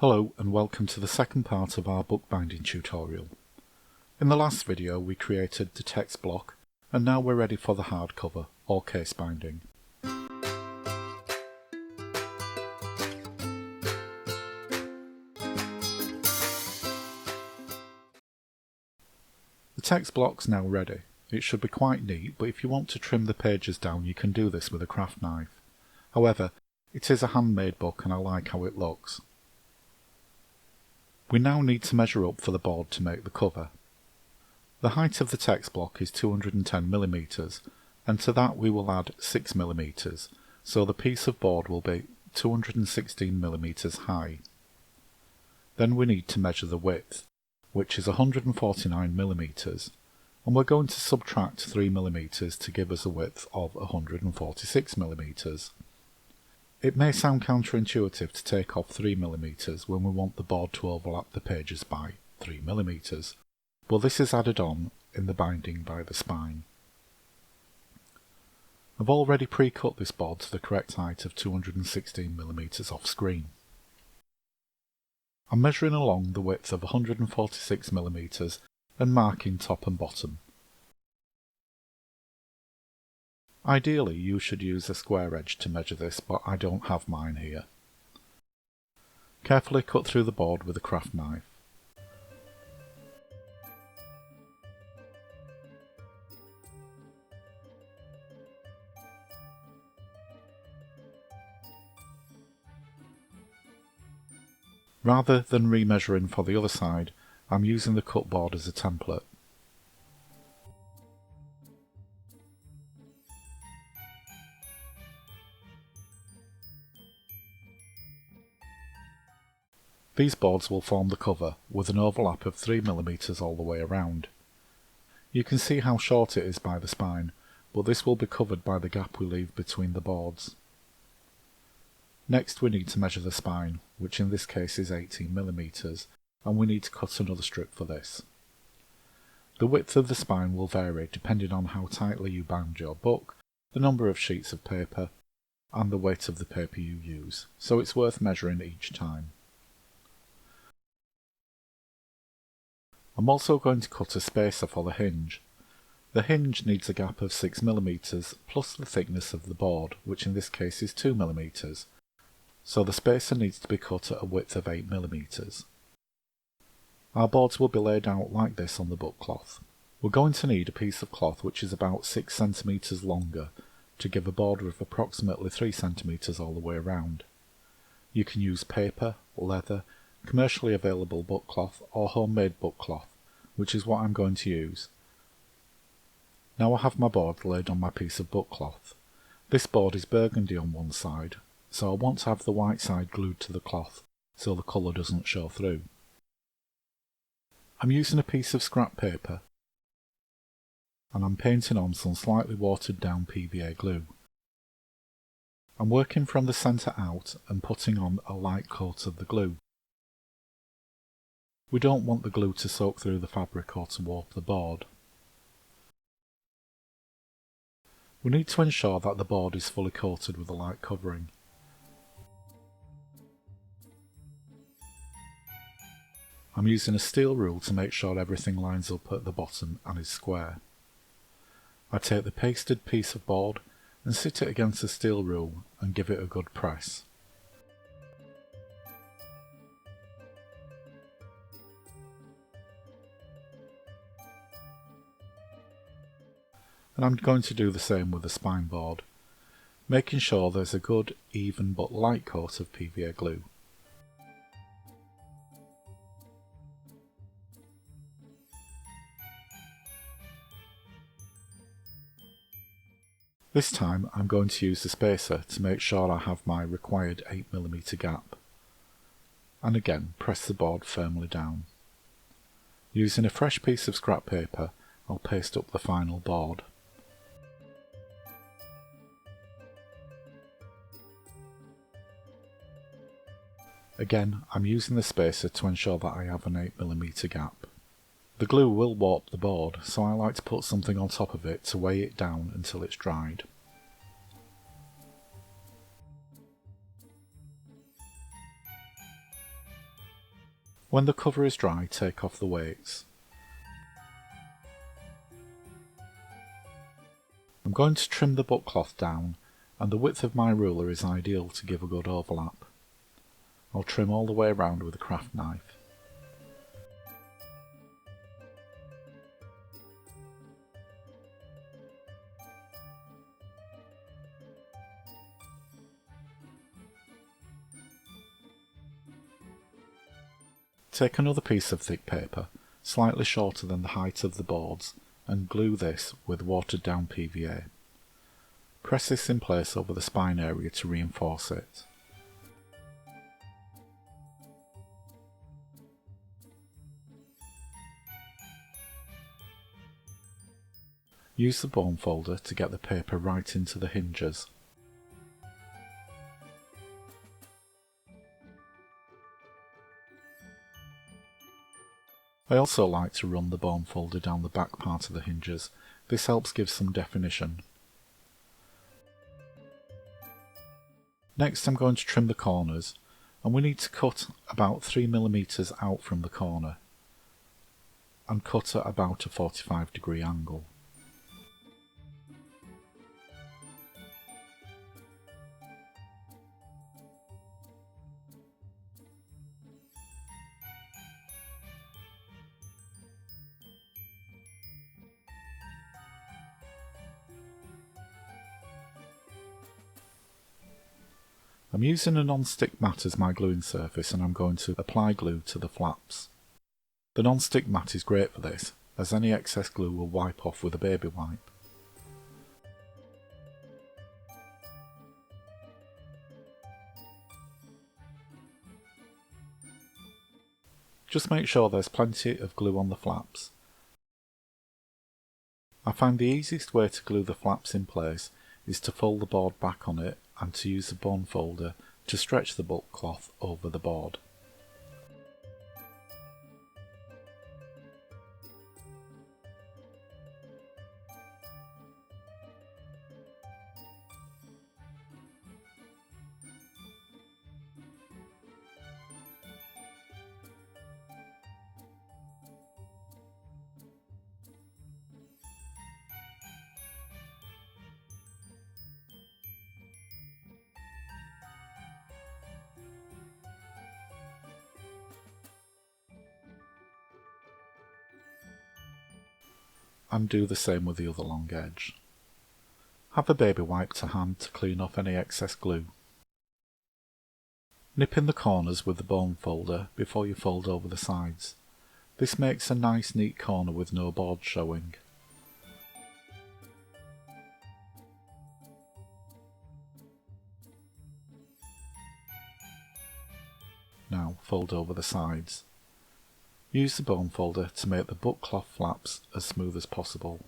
Hello and welcome to the second part of our bookbinding tutorial. In the last video we created the text block and now we're ready for the hardcover or case binding. The text block's now ready. It should be quite neat, but if you want to trim the pages down you can do this with a craft knife. However, it is a handmade book and I like how it looks. We now need to measure up for the board to make the cover. The height of the text block is 210mm, and to that we will add 6mm, so the piece of board will be 216mm high. Then we need to measure the width, which is 149mm, and we're going to subtract 3mm to give us a width of 146mm. It may sound counterintuitive to take off 3mm when we want the board to overlap the pages by 3mm, but this is added on in the binding by the spine. I've already pre-cut this board to the correct height of 216mm off screen. I'm measuring along the width of 146mm and marking top and bottom. Ideally you should use a square edge to measure this, but I don't have mine here. Carefully cut through the board with a craft knife. Rather than remeasuring for the other side, I'm using the cut board as a template. These boards will form the cover with an overlap of 3mm all the way around. You can see how short it is by the spine, but this will be covered by the gap we leave between the boards. Next we need to measure the spine, which in this case is 18mm, and we need to cut another strip for this. The width of the spine will vary depending on how tightly you bind your book, the number of sheets of paper, and the weight of the paper you use, so it's worth measuring each time. I'm also going to cut a spacer for the hinge. The hinge needs a gap of 6mm plus the thickness of the board, which in this case is 2mm, so the spacer needs to be cut at a width of 8mm. Our boards will be laid out like this on the book cloth. We're going to need a piece of cloth which is about 6cm longer to give a border of approximately 3cm all the way around. You can use paper, leather, commercially available book cloth or homemade book cloth, which is what I'm going to use. Now I have my board laid on my piece of book cloth. This board is burgundy on one side, so I want to have the white side glued to the cloth so the colour doesn't show through. I'm using a piece of scrap paper and I'm painting on some slightly watered down PVA glue. I'm working from the centre out and putting on a light coat of the glue. We don't want the glue to soak through the fabric or to warp the board. We need to ensure that the board is fully coated with a light covering. I'm using a steel rule to make sure everything lines up at the bottom and is square. I take the pasted piece of board and sit it against the steel rule and give it a good press. And I'm going to do the same with the spine board, making sure there's a good, even but light coat of PVA glue. This time I'm going to use the spacer to make sure I have my required 8mm gap. And again, press the board firmly down. Using a fresh piece of scrap paper, I'll paste up the final board. Again, I'm using the spacer to ensure that I have an 8mm gap. The glue will warp the board, so I like to put something on top of it to weigh it down until it's dried. When the cover is dry, take off the weights. I'm going to trim the book cloth down, and the width of my ruler is ideal to give a good overlap. I'll trim all the way around with a craft knife. Take another piece of thick paper, slightly shorter than the height of the boards, and glue this with watered down PVA. Press this in place over the spine area to reinforce it. Use the bone folder to get the paper right into the hinges. I also like to run the bone folder down the back part of the hinges. This helps give some definition. Next I'm going to trim the corners, and we need to cut about 3mm out from the corner and cut at about a 45-degree angle. I'm using a non-stick mat as my gluing surface, and I'm going to apply glue to the flaps. The non-stick mat is great for this, as any excess glue will wipe off with a baby wipe. Just make sure there's plenty of glue on the flaps. I find the easiest way to glue the flaps in place is to fold the board back on it and to use the bone folder to stretch the book cloth over the board. And do the same with the other long edge. Have a baby wipe to hand to clean off any excess glue. Nip in the corners with the bone folder before you fold over the sides. This makes a nice neat corner with no board showing. Now fold over the sides. Use the bone folder to make the book cloth flaps as smooth as possible.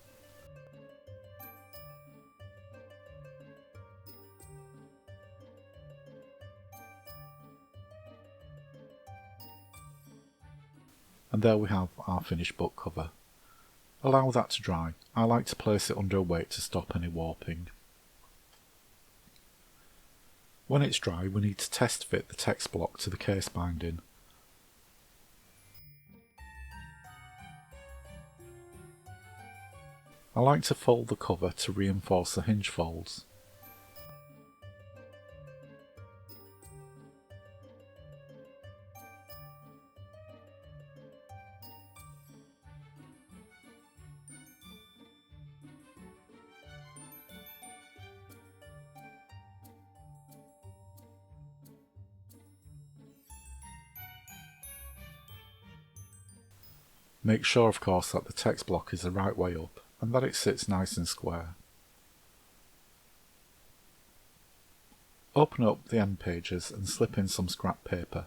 And there we have our finished book cover. Allow that to dry. I like to place it under a weight to stop any warping. When it's dry, we need to test fit the text block to the case binding. I like to fold the cover to reinforce the hinge folds. Make sure of course that the text block is the right way up and that it sits nice and square. Open up the end pages and slip in some scrap paper.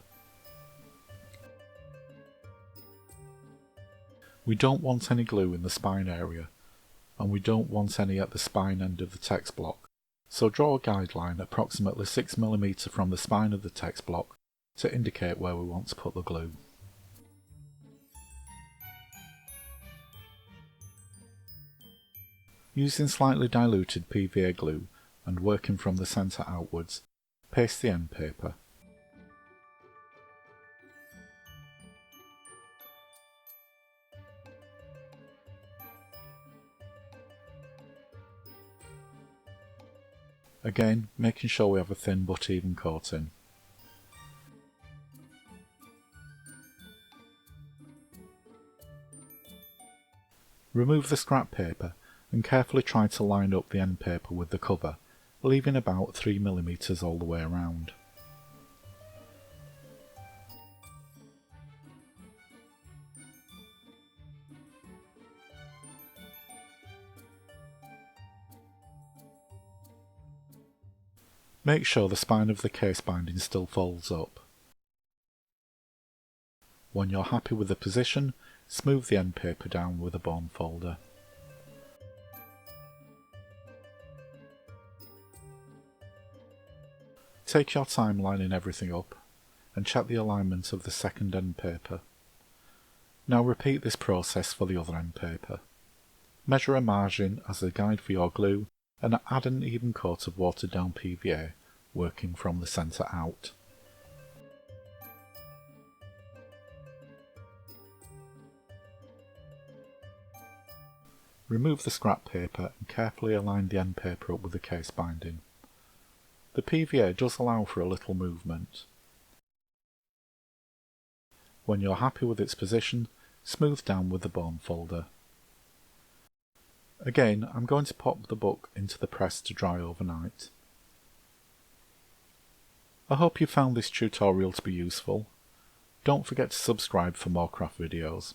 We don't want any glue in the spine area, and we don't want any at the spine end of the text block, so draw a guideline approximately 6mm from the spine of the text block to indicate where we want to put the glue. Using slightly diluted PVA glue and working from the centre outwards, paste the end paper. again making sure we have a thin but even coating. Remove the scrap paper and carefully try to line up the end paper with the cover, leaving about 3mm all the way around. Make sure the spine of the case binding still folds up. When you're happy with the position, smooth the end paper down with a bone folder. Take your time lining everything up and check the alignment of the second end paper. Now repeat this process for the other end paper. Measure a margin as a guide for your glue and add an even coat of watered down PVA, working from the centre out. Remove the scrap paper and carefully align the end paper up with the case binding. The PVA does allow for a little movement. When you're happy with its position, smooth down with the bone folder. Again, I'm going to pop the book into the press to dry overnight. I hope you found this tutorial to be useful. Don't forget to subscribe for more craft videos.